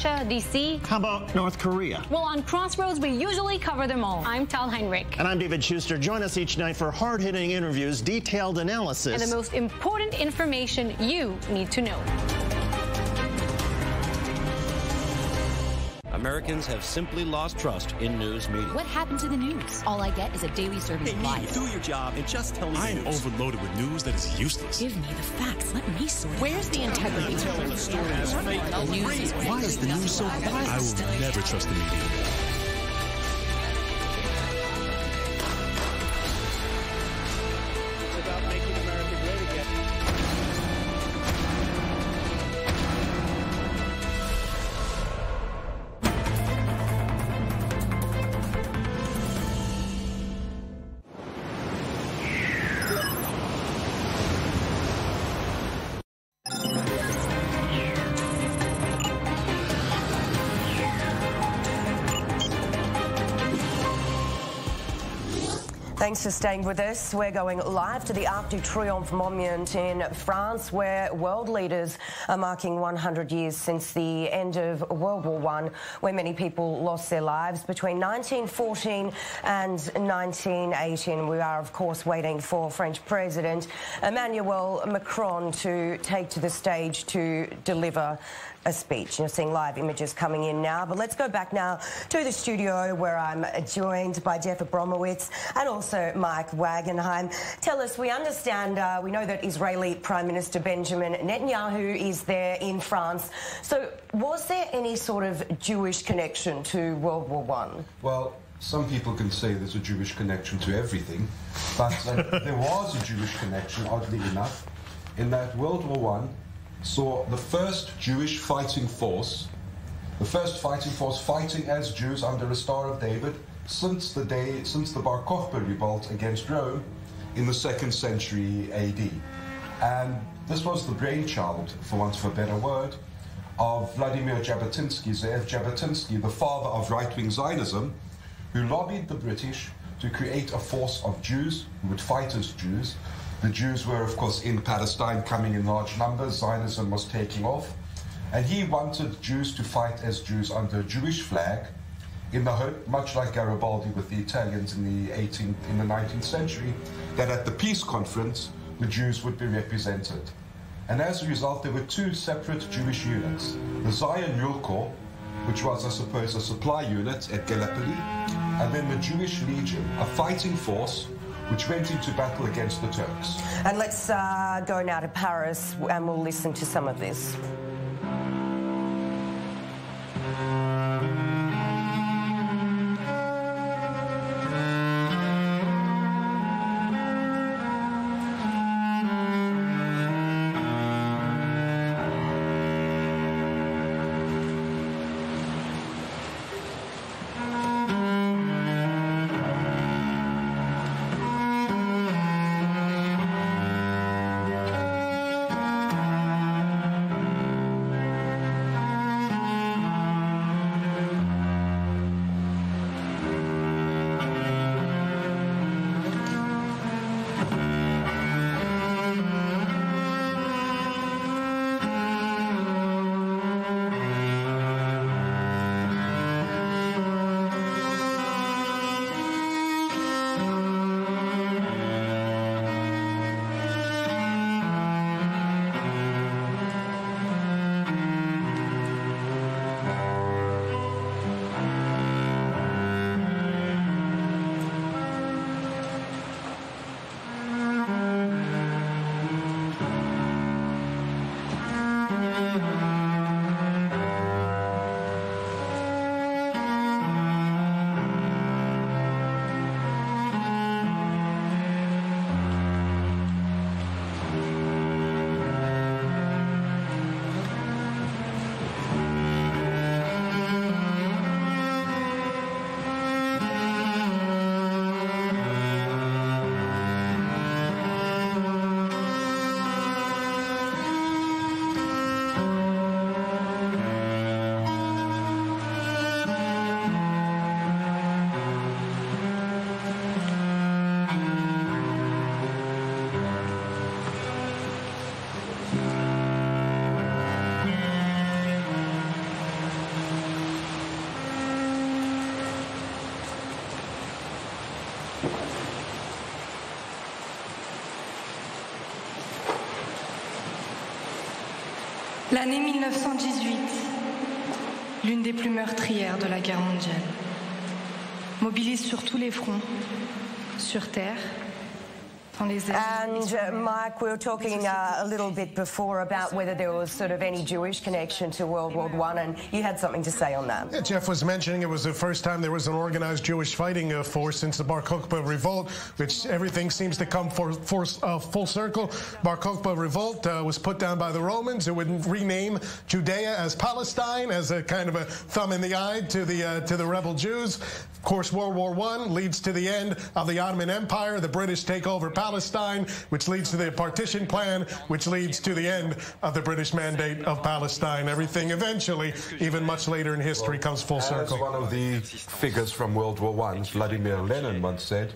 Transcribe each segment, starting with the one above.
Russia, D.C.? How about North Korea? Well, on Crossroads, we usually cover them all. I'm Tal Heinrich. And I'm David Schuster. Join us each night for hard-hitting interviews, detailed analysis, and the most important information you need to know. Americans have simply lost trust in news media. What happened to the news? All I get is a daily serving of lies. Do your job and just tell me the news. I am overloaded with news that is useless. Give me the facts. Let me sort it. Where's the integrity? Why is the news so biased? I will never trust the media. Thanks for staying with us. We're going live to the Arc de Triomphe monument in France, where world leaders are marking 100 years since the end of World War I, where many people lost their lives between 1914 and 1918. We are, of course, waiting for French President Emmanuel Macron to take to the stage to deliver a speech. You're seeing live images coming in now, but let's go back now to the studio where I'm joined by Jeff Abramowitz and also Mike Wagenheim. Tell us, we understand, we know that Israeli Prime Minister Benjamin Netanyahu is there in France. So was there any sort of Jewish connection to World War I? Well, some people can say there's a Jewish connection to everything, but there was a Jewish connection, oddly enough, in that World War I saw the first Jewish fighting force, fighting as Jews under a Star of David since the Bar Kokhba revolt against Rome in the 2nd century AD. And this was the brainchild, for want of a better word, of Vladimir Jabotinsky, the father of right-wing Zionism, who lobbied the British to create a force of Jews who would fight as Jews. The Jews were, of course, in Palestine, coming in large numbers. Zionism was taking off. And he wanted Jews to fight as Jews under a Jewish flag in the hope, much like Garibaldi with the Italians in the 19th century, that at the peace conference, the Jews would be represented. And as a result, there were two separate Jewish units. The Zion Mule Corps, which was, I suppose, a supply unit at Gallipoli, and then the Jewish Legion, a fighting force which went into battle against the Turks. And let's go now to Paris and we'll listen to some of this. L'année 1918, l'une des plus meurtrières de la guerre mondiale, mobilise sur tous les fronts, sur terre. And Mike, we were talking a little bit before about whether there was sort of any Jewish connection to World War I, and you had something to say on that. Yeah, Jeff was mentioning it was the first time there was an organized Jewish fighting force since the Bar Kokhba revolt, which everything seems to come full circle. Bar Kokhba revolt was put down by the Romans. It would rename Judea as Palestine, as a kind of a thumb in the eye to the rebel Jews. Of course, World War I leads to the end of the Ottoman Empire. The British take over Palestine, which leads to the partition plan, which leads to the end of the British mandate of Palestine. Everything eventually, even much later in history, comes full circle. As one of the figures from World War I, Vladimir once said,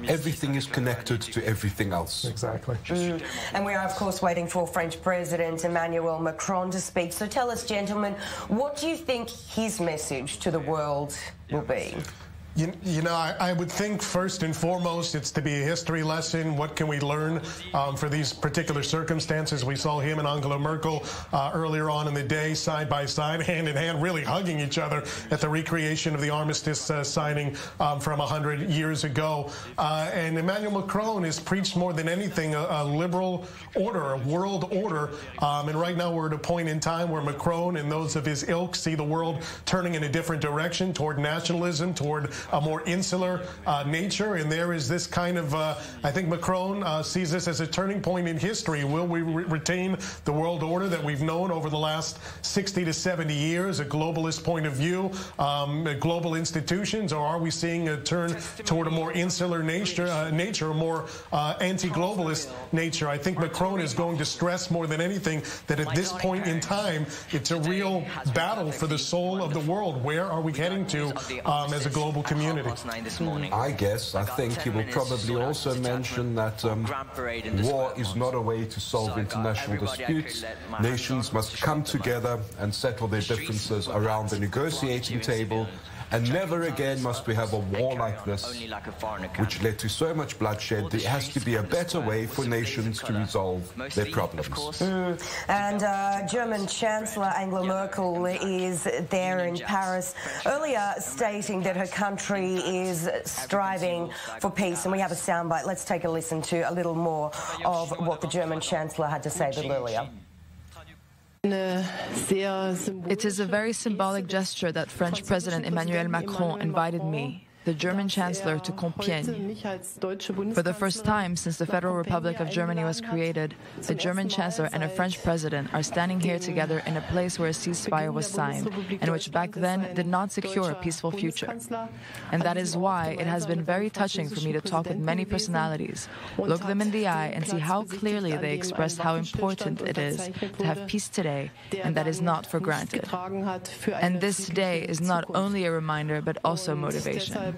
everything is connected to everything else. Exactly. And we are, of course, waiting for French President Emmanuel Macron to speak. So tell us, gentlemen, what do you think his message to the world will be? You know, I would think first and foremost it's to be a history lesson. What can we learn for these particular circumstances? We saw him and Angela Merkel earlier on in the day, side by side, hand in hand, really hugging each other at the recreation of the Armistice signing from 100 years ago. And Emmanuel Macron has preached more than anything a liberal order, a world order. And right now we're at a point in time where Macron and those of his ilk see the world turning in a different direction toward nationalism, toward a more insular nature, and there is this kind of, I think Macron sees this as a turning point in history. Will we retain the world order that we've known over the last 60 to 70 years, a globalist point of view, global institutions, or are we seeing a turn toward a more insular nature, a more anti-globalist nature? I think Macron is going to stress more than anything that at this point in time, it's a real battle for the soul of the world. Where are we heading to as a global community? I think he will probably also mention that war is not a way to solve international disputes. Nations must come together and settle their differences around the negotiating table. And never again must we have a war like this, which led to so much bloodshed. There has to be a better way for nations to resolve their problems. And German Chancellor Angela Merkel is there in Paris, earlier stating that her country is striving for peace. And we have a soundbite. Let's take a listen to a little more of what the German Chancellor had to say a little earlier. It is a very symbolic gesture that French President Emmanuel Macron invited me, the German Chancellor, to Compiègne. For the first time since the Federal Republic of Germany was created, the German Chancellor and a French President are standing here together in a place where a ceasefire was signed, and which back then did not secure a peaceful future. And that is why it has been very touching for me to talk with many personalities, look them in the eye and see how clearly they expressed how important it is to have peace today, and that is not for granted. And this day is not only a reminder, but also motivation.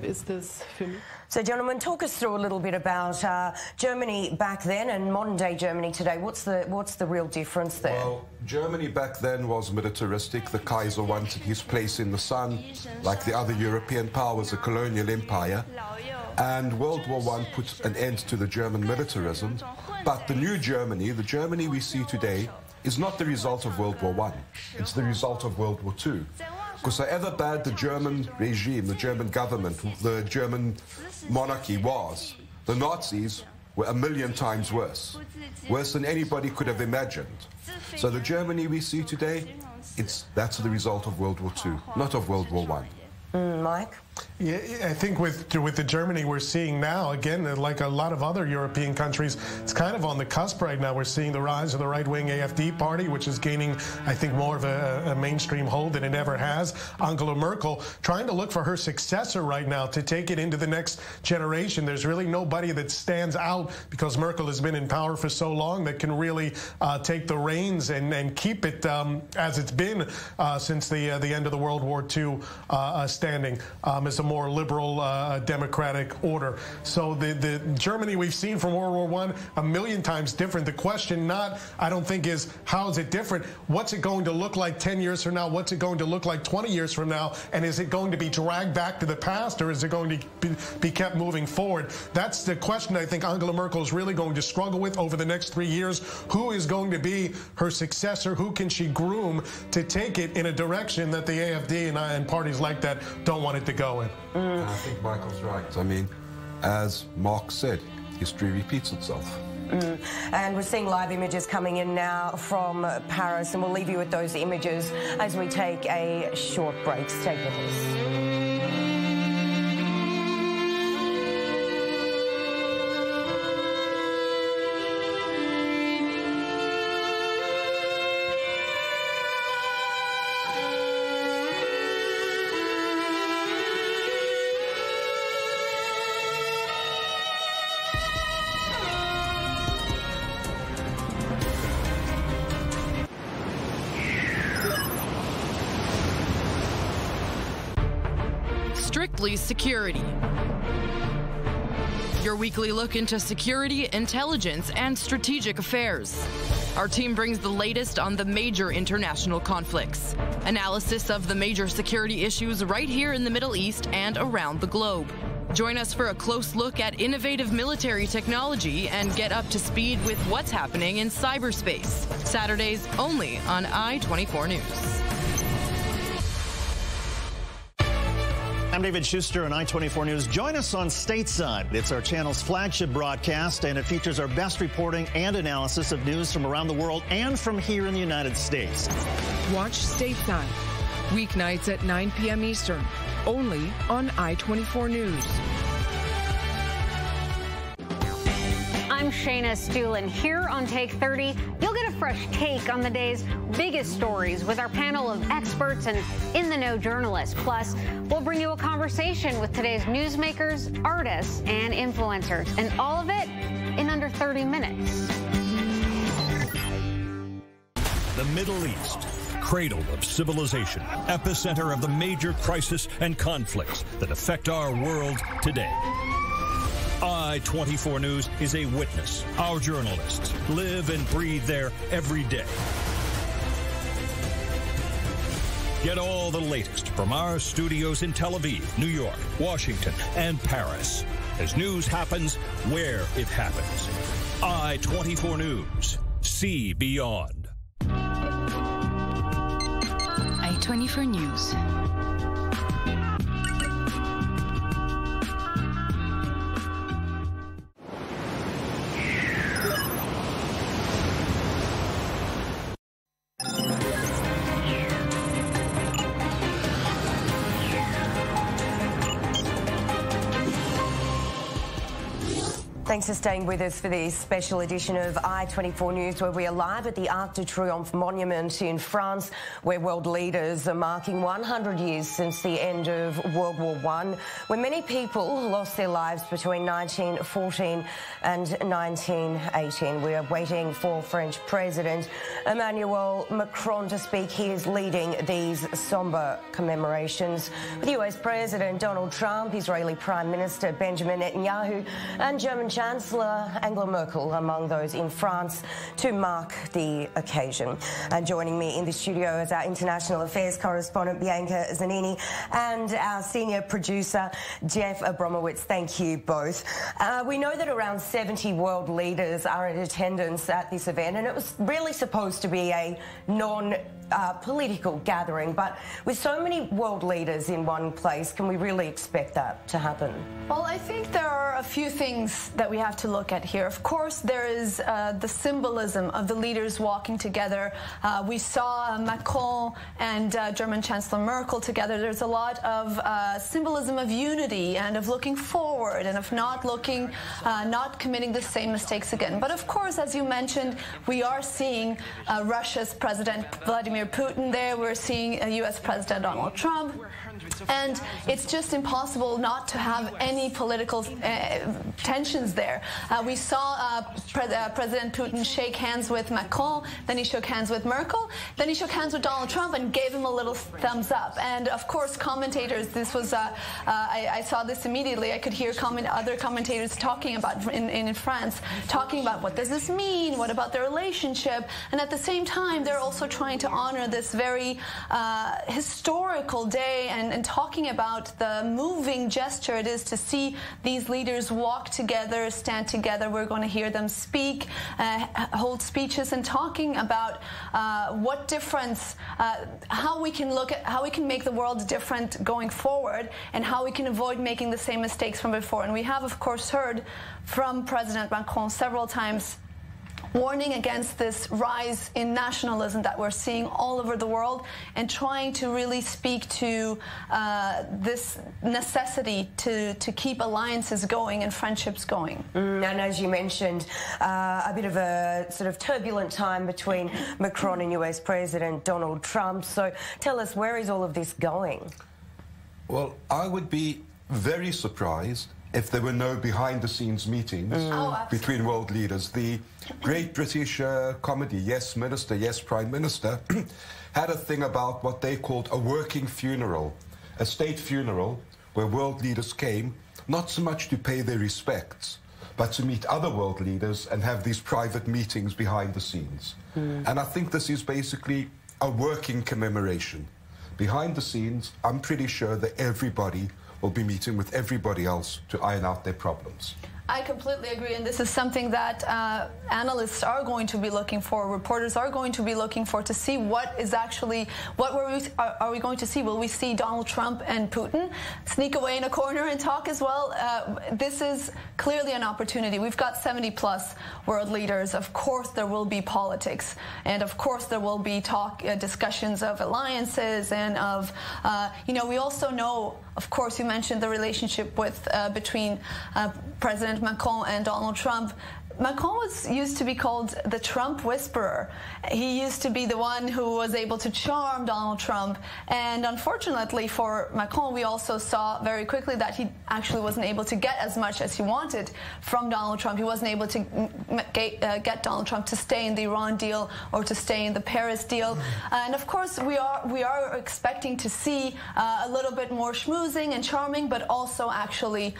So, gentlemen, talk us through a little bit about Germany back then and modern-day Germany today. What's the real difference there? Well, Germany back then was militaristic. The Kaiser wanted his place in the sun, like the other European powers, a colonial empire. And World War I put an end to the German militarism. But the new Germany, the Germany we see today, is not the result of World War I. It's the result of World War II. Because however bad the German regime, the German government, the German monarchy was, the Nazis were 1,000,000 times worse. Worse than anybody could have imagined. So the Germany we see today, that's the result of World War II, not of World War I. Mike? Yeah, I think with the Germany we're seeing now, again, like a lot of other European countries, it's kind of on the cusp right now. We're seeing the rise of the right-wing AfD party, which is gaining, I think, more of a mainstream hold than it ever has. Angela Merkel trying to look for her successor right now to take it into the next generation. There's really nobody that stands out, because Merkel has been in power for so long, that can really take the reins and keep it as it's been since the end of the World War II standing. as a more liberal democratic order. So the Germany we've seen from World War I, a million times different. The question I don't think is how is it different? What's it going to look like 10 years from now? What's it going to look like 20 years from now? And is it going to be dragged back to the past, or is it going to be kept moving forward? That's the question I think Angela Merkel is really going to struggle with over the next 3 years. Who is going to be her successor? Who can she groom to take it in a direction that the AfD and parties like that don't want it to go in? I think Michael's right. I mean, as Mark said, history repeats itself. And we're seeing live images coming in now from Paris, and we'll leave you with those images as we take a short break. Stay with us. Strictly Security. Your weekly look into security, intelligence, and strategic affairs. Our team brings the latest on the major international conflicts. Analysis of the major security issues right here in the Middle East and around the globe. Join us for a close look at innovative military technology and get up to speed with what's happening in cyberspace. Saturdays only on I-24 News. I'm David Schuster on I-24 News. Join us on Stateside. It's our channel's flagship broadcast, and it features our best reporting and analysis of news from around the world and from here in the United States. Watch Stateside, weeknights at 9 p.m. Eastern, only on I-24 News. I'm Shayna Stulin. Here on Take 30, you'll get a fresh take on the day's biggest stories with our panel of experts and in-the-know journalists. Plus, we'll bring you a conversation with today's newsmakers, artists, and influencers. And all of it in under 30 minutes. The Middle East, cradle of civilization, epicenter of the major crisis and conflicts that affect our world today. I-24 News is a witness. Our journalists live and breathe there every day. Get all the latest from our studios in Tel Aviv, New York, Washington, and Paris. As news happens where it happens. I-24 News. See beyond. I-24 News. Thanks for staying with us for this special edition of I-24 News, where we are live at the Arc de Triomphe monument in France, where world leaders are marking 100 years since the end of World War I, where many people lost their lives between 1914 and 1918. We are waiting for French President Emmanuel Macron to speak. He is leading these sombre commemorations with US President Donald Trump, Israeli Prime Minister Benjamin Netanyahu, and German Chancellor Angela Merkel among those in France to mark the occasion. And joining me in the studio is our international affairs correspondent Bianca Zanini and our senior producer Jeff Abramowitz. Thank you both. We know that around 70 world leaders are in attendance at this event, and it was really supposed to be a non-political gathering, but with so many world leaders in one place, can we really expect that to happen? Well, I think there are a few things that we have to look at here. Of course, there is the symbolism of the leaders walking together. We saw Macron and German Chancellor Merkel together. There's a lot of symbolism of unity and of looking forward and of not committing the same mistakes again. But of course, as you mentioned, we are seeing Russia's President Vladimir Vladimir Putin there. We're seeing U.S. President Donald Trump. And it's just impossible not to have any political tensions there. We saw President Putin shake hands with Macron, then he shook hands with Merkel, then he shook hands with Donald Trump and gave him a little thumbs up. And of course, commentators, this was, I saw this immediately. I could hear other commentators talking about, in France, talking about what does this mean, what about their relationship, and at the same time, they're also trying to honor this very historical day and talking about the moving gesture it is to see these leaders walk together, stand together. We're going to hear them speak, hold speeches, and talking about what difference, how we can make the world different going forward, and how we can avoid making the same mistakes from before. And we have, of course, heard from President Macron several times warning against this rise in nationalism that we're seeing all over the world, and trying to really speak to this necessity to keep alliances going and friendships going. And as you mentioned, a bit of a sort of turbulent time between Macron and US President Donald Trump. So tell us, where is all of this going? Well, I would be very surprised if there were no behind-the-scenes meetings between world leaders. The great British comedy, Yes Minister, Yes Prime Minister, had a thing about what they called a working funeral, a state funeral where world leaders came, not so much to pay their respects, but to meet other world leaders and have these private meetings behind the scenes. And I think this is basically a working commemoration. Behind the scenes, I'm pretty sure that everybody will be meeting with everybody else to iron out their problems. I completely agree, and this is something that analysts are going to be looking for, reporters are going to be looking for, to see what is actually, are we going to see? Will we see Donald Trump and Putin sneak away in a corner and talk as well? This is clearly an opportunity. We've got 70-plus world leaders. Of course there will be politics, and of course there will be discussions of alliances and of, we also know, of course, you mentioned the relationship between President Macron and Donald Trump. Macron used to be called the Trump whisperer. He used to be the one who was able to charm Donald Trump. And unfortunately for Macron, we also saw very quickly that he actually wasn't able to get as much as he wanted from Donald Trump. He wasn't able to get Donald Trump to stay in the Iran deal or to stay in the Paris deal. And of course, we are expecting to see a little bit more schmoozing and charming, but also actually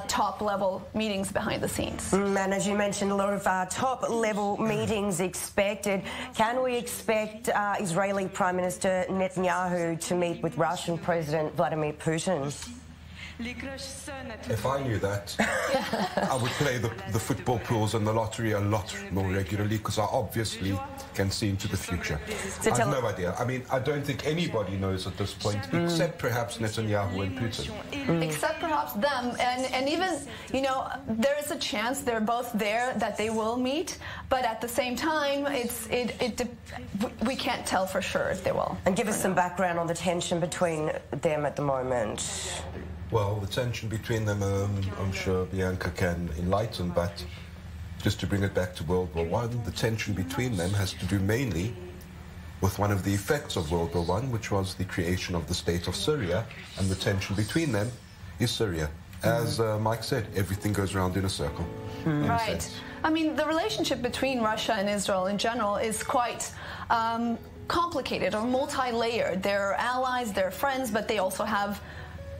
top-level meetings behind the scenes. And as you mentioned, a lot of top-level meetings expected. Can we expect Israeli Prime Minister Netanyahu to meet with Russian President Vladimir Putin? If I knew that, I would play the football pools and the lottery a lot more regularly, because I obviously can see into the future. So I have no idea. I mean, I don't think anybody knows at this point, except perhaps Netanyahu and Putin. Except perhaps them. And even, there is a chance they're both there that they will meet, but at the same time, we can't tell for sure if they will. And give us some background on the tension between them at the moment. Well, the tension between them, I'm sure Bianca can enlighten, but just to bring it back to World War I, the tension between them has to do mainly with one of the effects of World War I, which was the creation of the state of Syria, and the tension between them is Syria. As Mike said, everything goes around in a circle. Right. I mean, the relationship between Russia and Israel in general is quite complicated or multi-layered. They're allies, they're friends, but they also have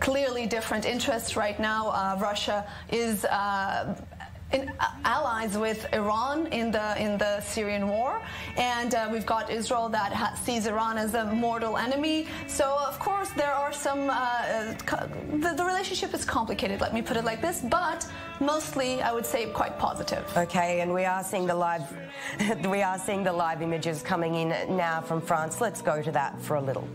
clearly different interests right now. Russia is allies with Iran in the Syrian war, and we've got Israel that sees Iran as a mortal enemy. So of course there are some the relationship is complicated, let me put it like this, but mostly I would say quite positive. Okay, and we are seeing the live images coming in now from France. Let's go to that for a little.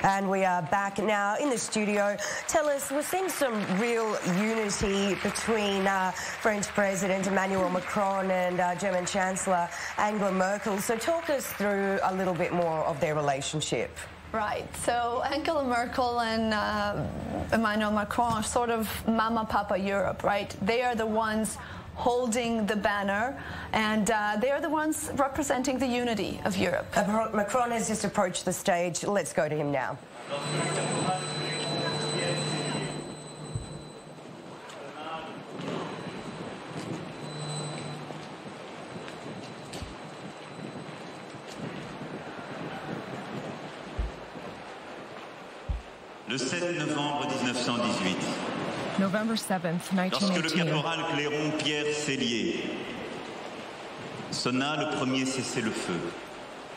And we are back now in the studio. Tell us, we're seeing some real unity between French President Emmanuel Macron and German Chancellor Angela Merkel. So talk us through a little bit more of their relationship. Right. So Angela Merkel and Emmanuel Macron are sort of Mama Papa Europe, right? They are the ones holding the banner, and they are the ones representing the unity of Europe. Macron has just approached the stage. Let's go to him now. Le 7 novembre 1918. November 7th, Lorsque le 1918. caporal Clairon Pierre Cellier sonna le premier cessez-le-feu,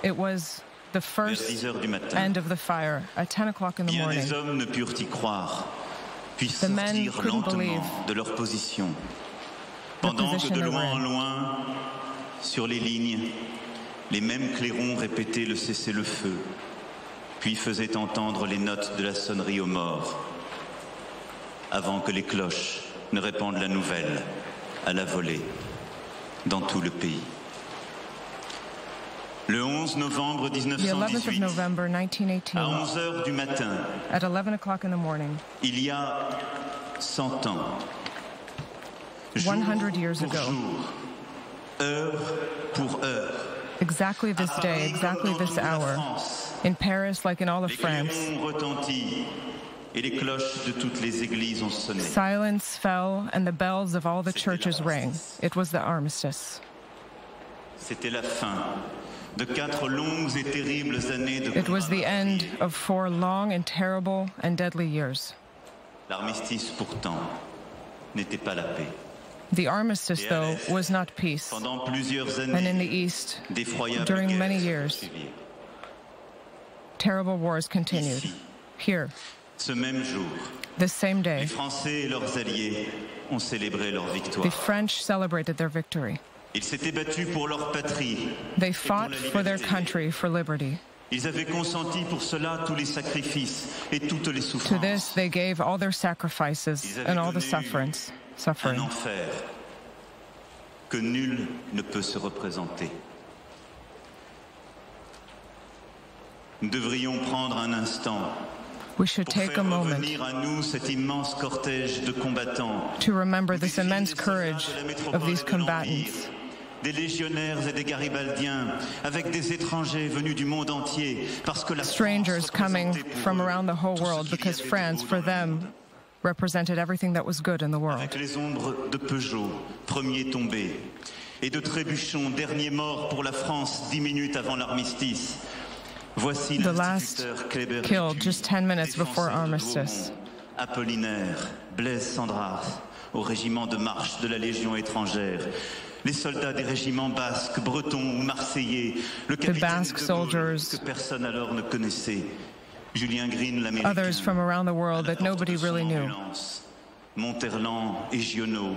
It was the vers first 10 heures du matin, end of the fire at 10 o'clock in the bien morning. des hommes ne purent y croire, puis The men sortir couldn't believe lentement de leur position, the pendant que position de they loin were en in. loin, sur les lignes, les mêmes clairons répétaient le cessez-le-feu, puis faisaient entendre les notes de la sonnerie aux morts, avant que les cloches ne répandent la nouvelle à la volée dans tout le pays. Le 11 novembre The 11th of 1918, November à 1918, 11 heures du matin, at 11 o'clock in the morning, il y a 100 ans, jour 100 years pour ago, jour, heure pour heure, exactly this à day, Paris exactly comme dans this toute la hour, France, in Paris, like in all of les France, clairons retentissent et les cloches de toutes les églises ont sonné. silence fell and the bells of all the churches rang. It was the armistice. C'était la fin de 4 longues et terribles années de It was the combats. end of 4 long and terrible and deadly years. L'armistice pourtant n'était pas la paix. The armistice, though, was not peace. Pendant plusieurs And in the années, East, d'effroyables during many guerres years, suivirent. terrible wars continued. Ici, Here, ce même jour, this same les day, Français et leurs alliés ont célébré leur the victoire. French celebrated their victory. Ils s'étaient battus pour leur patrie. They et pour fought la for their liberté. country, for liberty. Ils avaient consenti pour cela tous les sacrifices et toutes les To souffrances. this, they gave all their sacrifices Ils avaient and all the connu suffering. un enfer que nul ne peut se représenter. Nous devrions prendre un instant We should pour take a faire moment revenir à nous cet immense cortège de combattants, to remember this immense des soldats courage de la of métropole these et de l'Empire, combatants, des légionnaires et des garibaldiens, avec des étrangers venus du monde entier, parce que la strangers France coming représentait pour from eux around the whole tout ce world, qu'il y because avait de France, beau for dans le monde. them, represented everything that was good in the world. Avec les ombres de Peugeot, premier tombé, et de Trébuchon, dernier mort pour la France 10 minutes avant l'armistice. Voici The last l'instituteur Kléber killed just 10 minutes before défenseur de armistice. Beaumont, Apollinaire, Blaise Sandras, au régiment de marche de la Légion étrangère, les soldats des régiments basques, bretons ou marseillais, le capitaine Basque de Gaulle, soldiers, que personne alors ne connaissait, Julien Green l'Américain, others from around the world that nobody really knew. Monterland et Giono,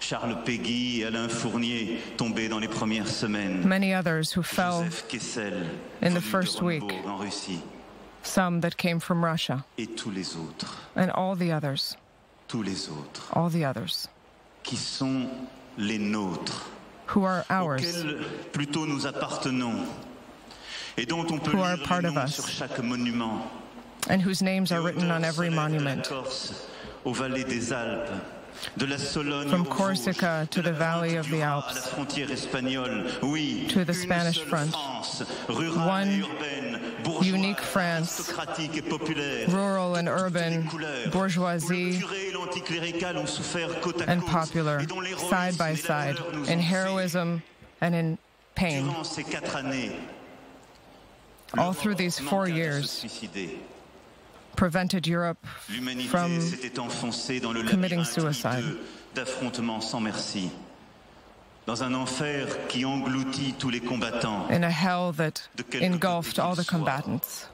Charles Péguy et Alain Fournier tombés dans les premières semaines. Many others who fell Joseph Kessel, in the venu de first week, Orenbourg en Russie, some that came from Russia, et tous les autres, and all the others, qui sont les nôtres, who are ours, auxquels plutôt nous appartenons, et dont on peut who are lire part les of noms us. sur chaque monument. and whose names are written on every monument. From Corsica to the Valley of the Alps, to the Spanish front, one unique France, rural and urban, bourgeoisie and popular, side by side, in heroism and in pain. All through these 4 years, prevented Europe from committing suicide. In a hell that engulfed all the combatants,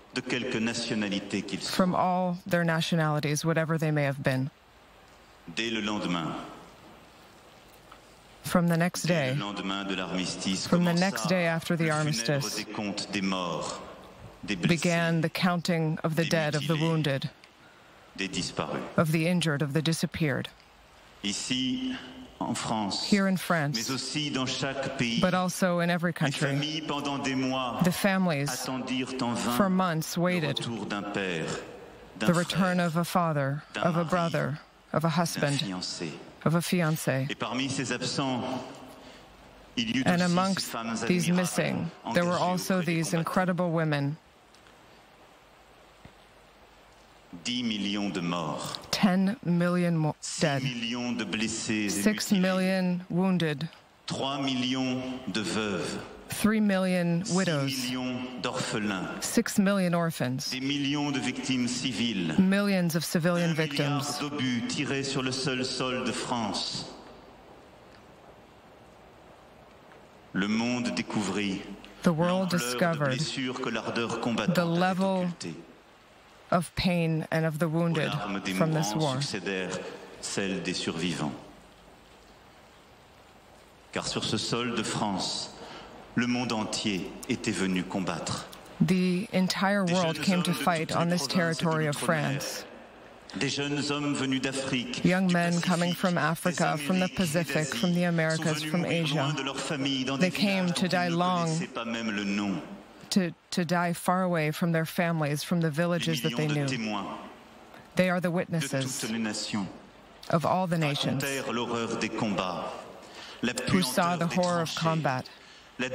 from all their nationalities, whatever they may have been. From the next day, after the armistice, began the counting of the dead, of the wounded, of the injured, of the disappeared. Here in France, but also in every country, the families for months waited the return of a father, of a brother, of a husband, of a fiancé. And amongst these missing, there were also these incredible women. 10 million dead, 6 million wounded, 3 million widows, 6 million orphans, millions of civilian victims. The world discovered the level of pain and of the wounded from this war. Car sur ce sol de France, le monde entier était venu combattre. The entire world came to fight on this territory of France. Young men coming from Africa, from the Pacific, from the Americas, from Asia. They came to die long, to die far away from their families, from the villages that they knew. They are the witnesses of all the nations who saw the horror of combat, how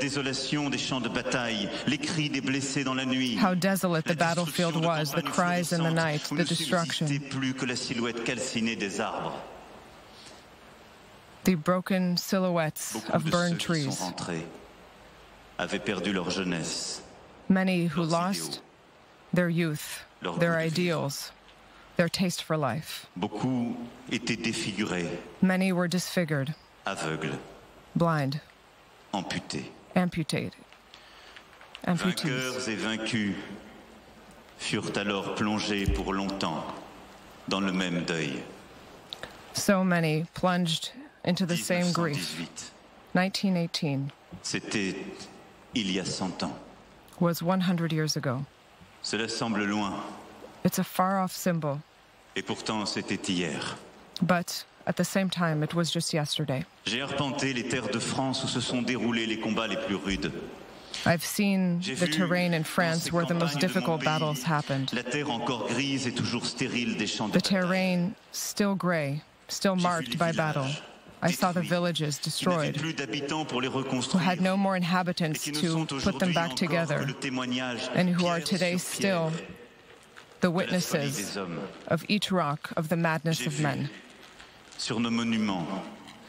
desolate the battlefield was, the cries in the night, the destruction, the broken silhouettes of burned trees. Many who lost their youth, their ideals, their taste for life. Many were disfigured, blind, amputated. Vainqueurs et vaincus furent alors plongés pour longtemps dans le même deuil. So many plunged into the same grief. 1918. C'était il y a 100 ans. Was 100 years ago. Cela semble loin. It's a far-off symbol. Et pourtant, c'était hier. But at the same time, it was just yesterday. J'ai arpenté les terres de France où se sont déroulés les combats les plus rudes. I've seen the terrain in France where the most difficult battles happened. La terre encore grise et toujours stérile des champs de The terrain still gray, still marked by battle. I saw the villages destroyed, who had no more inhabitants to put them back together, and who are today still the witnesses of each rock of the madness of men.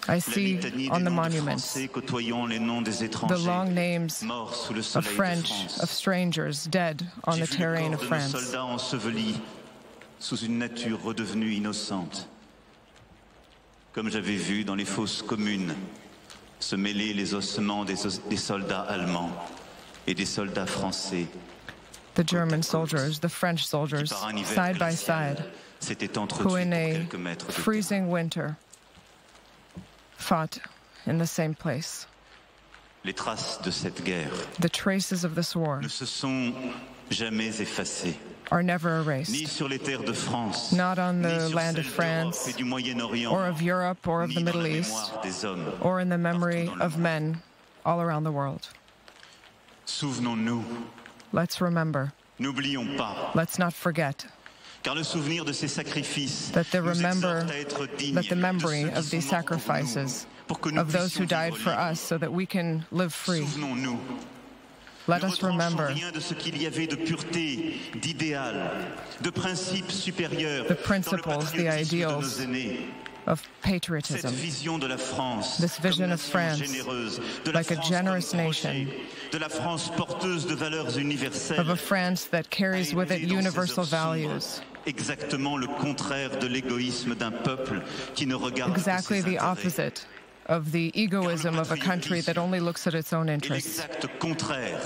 I see on the monuments the long names of French, of strangers dead on the terrain of France. Comme j'avais vu dans les fosses communes se mêler les ossements des soldats allemands et des soldats français. The German soldiers, the French soldiers, side by side, who in a freezing winter fought in the same place. Les traces de cette guerre The traces of this war ne se sont jamais effacées. Are never erased. Ni sur les terres de France, not on the land of France, or of Europe, or of the Middle East, or in the memory of men all around the world. Souvenons-nous Let's remember N'oublions pas. Let's not forget Car le souvenir de ces sacrifices that the nous exhorte à être dignes memory de ceux of qui these sont morts pour sacrifices, nous, pour que nous of those who puissions died vivre for libres. us so that we can live free. Souvenons-nous. Let Ne us remember retranchons rien de ce qu'il y avait de pureté, d'idéal, de principes supérieurs the dans le principles, the patriotisme de nos ideals aînés. of Cette patriotism, vision de la France this vision comme of nation France généreuse, de la like a France generous comme nation, projet, de la France porteuse de valeurs universelles, of a France that carries with it a élevé dans universal ces heures values, sombres exactement le contraire de l'égoïsme d'un peuple qui ne regarde exactly que ses the intérêts. opposite of the egoism of a country that only looks at its own Et interests. l'exact contraire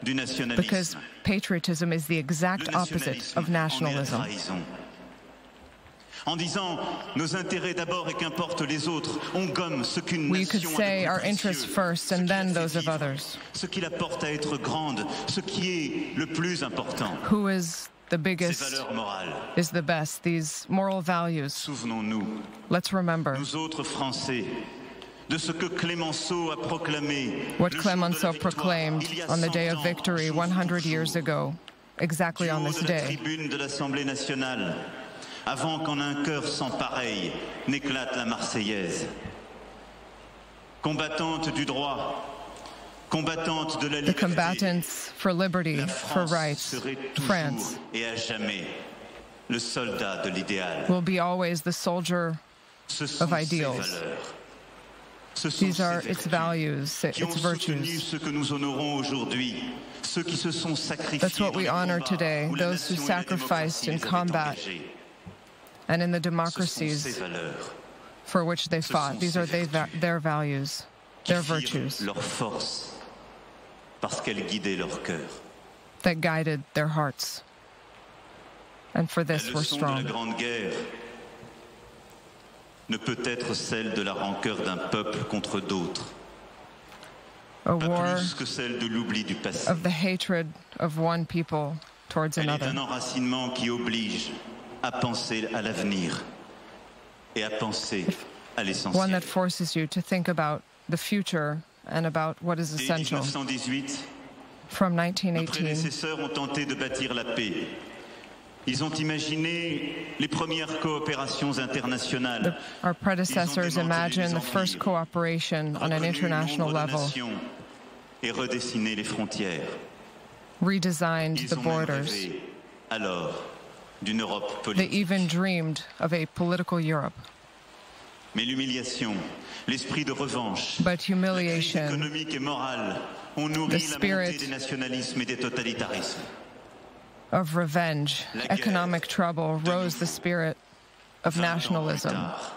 du Because nationalisme. patriotism is the exact Le opposite nationalisme of en est la nationalism. trahison. En disant nos intérêts d'abord et qu'importe les autres, on gomme ce qu'une We could nation a say de our plus interests précieux, first ce and qui la then fait those of vivre, others. ce qui la porte à être grande, ce qui est le plus important. Who is the Ces biggest, valeurs morales. is the best, these moral values. Souvenons-nous, Let's remember nous autres Français, de ce que Clémenceau a proclamé what le jour de la Clemenceau victoire, proclaimed il y a on the 100 day of ans, victory jour 100 pour years jour, ago, exactly du on haut this de la day. tribune de l'Assemblée nationale, avant qu'en un chœur sans pareil n'éclate la Marseillaise. Combattante du droit, combattante de la The liberté, combatants for liberty, la for France rights, serait toujours France et à jamais le soldat de l'idéal. will be always the soldier Ce sont of ces ideals. valeurs. Ce sont These are ces its vertus values, qui ont its soutenu virtues. ceux que nous honorons aujourd'hui, ceux qui se sont sacrifiés That's what dans we les honor combats today, où la those who nation et la sacrificed démocratie in les avaient combat engagés. and in the Ce sont ces democracies valeurs for which they Ce fought. sont These ces are vertus their values, qui their firent virtues leur force parce qu'elles guidaient leur cœur. that guided their hearts. And for La this we're leçon de la strong. Grande Guerre ne peut être celle de la rancœur d'un peuple contre d'autres, A pas war plus que celle de l'oubli du passé. of the hatred of one people towards Elle est another. un enracinement qui oblige à penser à l'avenir et à penser à One l'essentiel. that forces you to think about the future and about what is Dès essential. 1918, From nos 1918, prédécesseurs ont tenté de bâtir la paix. Ils ont imaginé les premières coopérations internationales. our predecessors Ils ont démantelé imagined les the first empires, cooperation on an reconnu le international nombre de level, nations et redessiné les frontières. redesigned Ils the ont même borders. rêvé alors d'une Europe They politique. even dreamed of a political Europe. Mais l'humiliation, l'esprit de revanche, But la crise humiliation, économique et morale ont nourri the la spirit montée des nationalismes et des totalitarismes. of revenge, economic trouble rose the spirit of 20 ans plus nationalism. tard,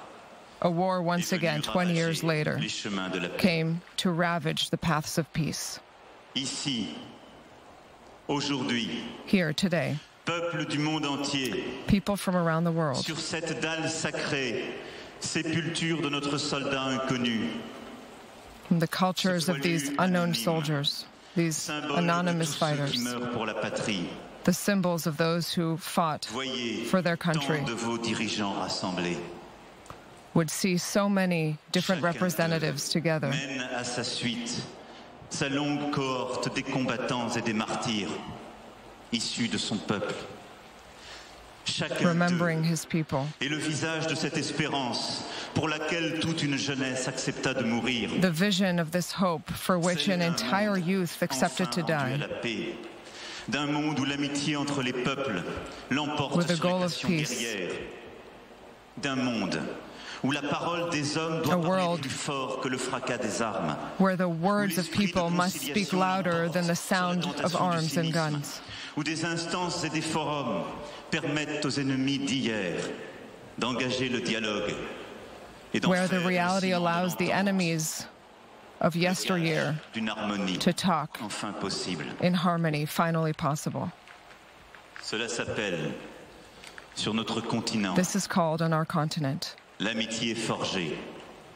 A war once est venu again, 20 years ravager later, les chemins de la paix. came to ravage the paths of peace. Ici, aujourd'hui, Here today, peuple du monde entier, people from around the world, sur cette dalle sacrée, sépulture de notre soldat inconnu, from the cultures of these unknown soldiers, these symbole de anonymous tous ceux qui fighters, meurent pour la patrie. the symbols of those who fought Voyez for their country, tant de vos dirigeants rassemblés. would see so many different Chacun representatives together. mène à sa suite sa longue cohorte des combattants et des martyrs issus de son peuple. Chacun Remembering d'eux his people, est le visage de cette espérance pour laquelle toute une jeunesse accepta de mourir. the vision of this hope for which an entire youth accepted to Enfin rendu à die, la paix, d'un monde où l'amitié entre les peuples l'emporte With the sur les goal of passions peace. guerrières, d'un monde où la parole des hommes doit A parler world plus fort que le fracas des armes, where the words of people must speak louder than the sound of arms and guns, où des instances et des forums permettent aux ennemis d'hier d'engager le dialogue et d'en where the faire le reality ciment de allows the l'entente, enemies of yesteryear d'une harmonie to talk enfin possible. in harmony, finally possible. Cela s'appelle, sur notre continent, This is called on our continent, l'amitié forgée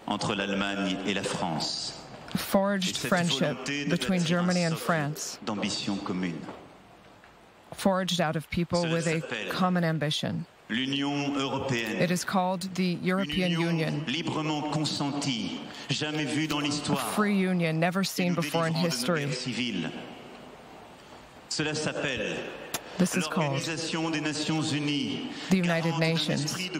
entre l'Allemagne et la France. Et forged cette friendship volonté de between bâtir un Germany and socle France, d'ambition commune. forged out of people Cela with a s'appelle common ambition. L'Union européenne. It is called the European Une Union, librement consentie, jamais vue dans a l'histoire. free union never et seen nous before in délivrant de nos history. guerres civiles. Cela s'appelle This is called the United Nations, in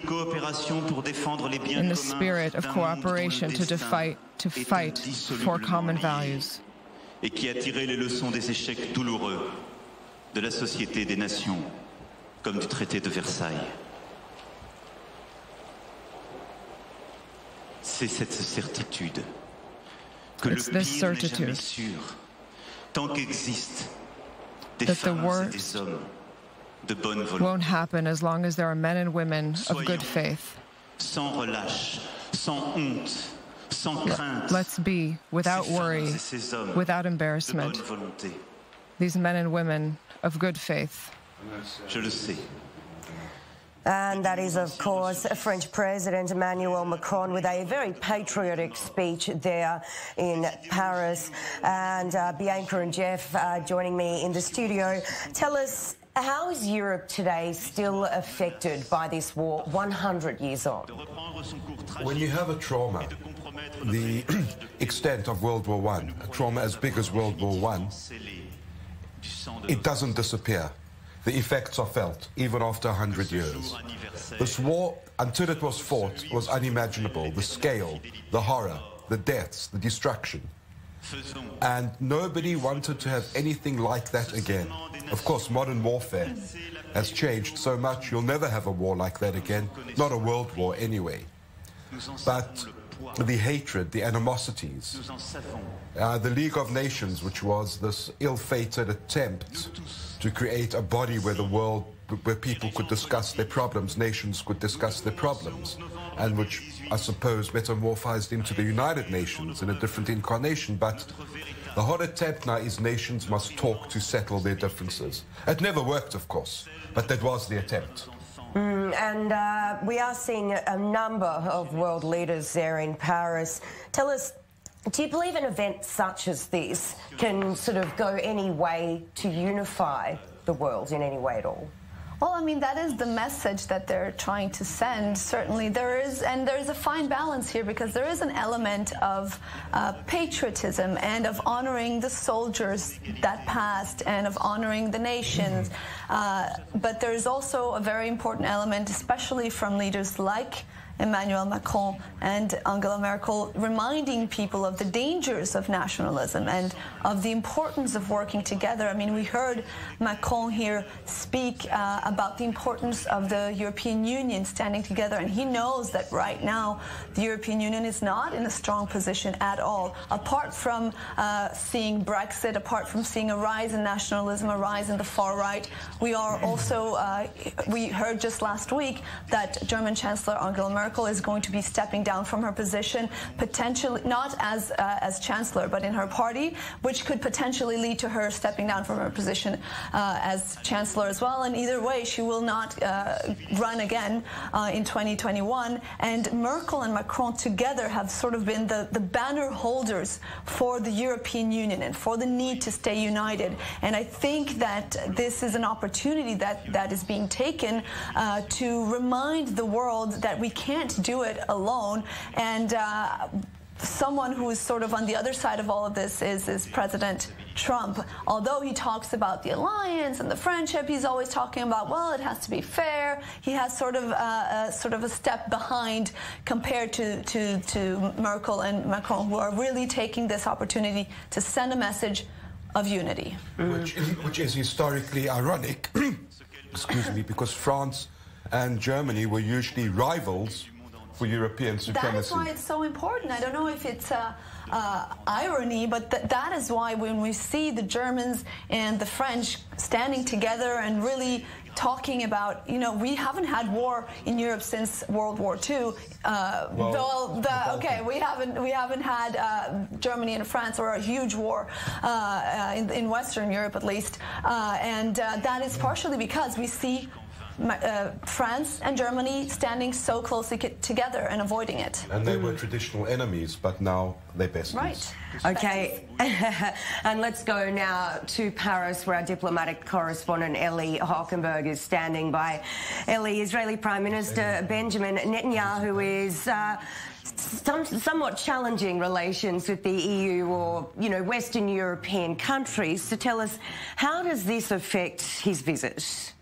the spirit of cooperation to fight for common values. Et qui a tiré les leçons des échecs douloureux de la Société des Nations, comme du traité de Versailles. C'est cette certitude que le pire n'est jamais sûr, tant qu'existent des femmes et des hommes de bonne volonté. Won't happen as long as there are men and women of good faith. Sans relâche, sans honte, sans crainte. Let's be without worry, without embarrassment. These men and women of good faith. Je le sais. And that is, of course, French President Emmanuel Macron with a very patriotic speech there in Paris. And Bianca and Jeff joining me in the studio. Tell us, how is Europe today still affected by this war 100 years on? When you have a trauma, the extent of World War I, a trauma as big as World War I, it doesn't disappear. The effects are felt, even after 100 years. This war, until it was fought, was unimaginable. The scale, the horror, the deaths, the destruction. And nobody wanted to have anything like that again. Of course, modern warfare has changed so much, you'll never have a war like that again. Not a world war anyway. But the hatred, the animosities, the League of Nations, which was this ill-fated attempt to create a body where the world, where people could discuss their problems, nations could discuss their problems, and which I suppose metamorphosed into the United Nations in a different incarnation. But the whole attempt now is nations must talk to settle their differences. It never worked, of course, but that was the attempt. And we are seeing a number of world leaders there in Paris. Tell us, do you believe an event such as this can sort of go any way to unify the world in any way at all? Well, I mean, that is the message that they're trying to send. Certainly there is, and there is a fine balance here, because there is an element of patriotism and of honoring the soldiers that passed and of honoring the nations. But there is also a very important element, especially from leaders like Emmanuel Macron and Angela Merkel, reminding people of the dangers of nationalism and of the importance of working together. I mean, we heard Macron here speak about the importance of the European Union standing together, and he knows that right now the European Union is not in a strong position at all. Apart from seeing Brexit, apart from seeing a rise in nationalism, a rise in the far right, we are also, we heard just last week that German Chancellor Angela Merkel is going to be stepping down from her position, potentially not as Chancellor, but in her party, which could potentially lead to her stepping down from her position as Chancellor as well. And either way, she will not run again in 2021. And Merkel and Macron together have sort of been the banner holders for the European Union and for the need to stay united. And I think that this is an opportunity that is being taken to remind the world that we can't do it alone. And someone who is sort of on the other side of all of this is President Trump. Although he talks about the alliance and the friendship, he's always talking about, well, it has to be fair. He has sort of a step behind compared to Merkel and Macron, who are really taking this opportunity to send a message of unity. Which is historically ironic, excuse me, because France and Germany were usually rivals for European supremacy. That is why it's so important. I don't know if it's irony, but that is why when we see the Germans and the French standing together and really talking about, you know, we haven't had war in Europe since World War II. We haven't had Germany and France, or a huge war in Western Europe at least, and that is partially because we see France and Germany standing so closely together and avoiding it. And they were traditional enemies, but now they're besties. Right. Okay, and let's go now to Paris, where our diplomatic correspondent Ellie Hockenberg is standing by. Ellie, Israeli Prime Minister Benjamin Netanyahu is somewhat challenging relations with the EU or, Western European countries. So tell us, how does this affect his visit?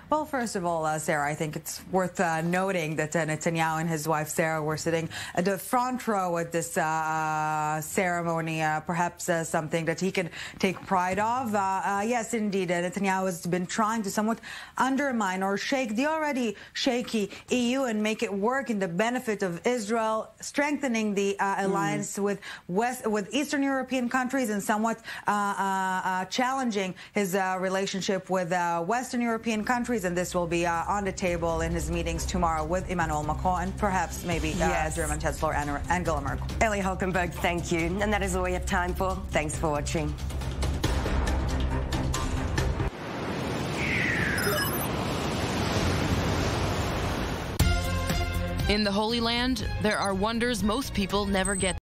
Well, first of all, Sarah, I think it's worth noting that Netanyahu and his wife Sarah were sitting at the front row at this ceremony, perhaps something that he can take pride of. Yes, indeed, Netanyahu has been trying to somewhat undermine or shake the already shaky EU and make it work in the benefit of Israel, strengthening the alliance with Eastern European countries and somewhat challenging his relationship with Western European countries. And this will be on the table in his meetings tomorrow with Emmanuel Macron and perhaps maybe German Chancellor Angela Merkel. Ellie Hockenberg, thank you. And that is all we have time for. Thanks for watching. In the Holy Land, there are wonders most people never get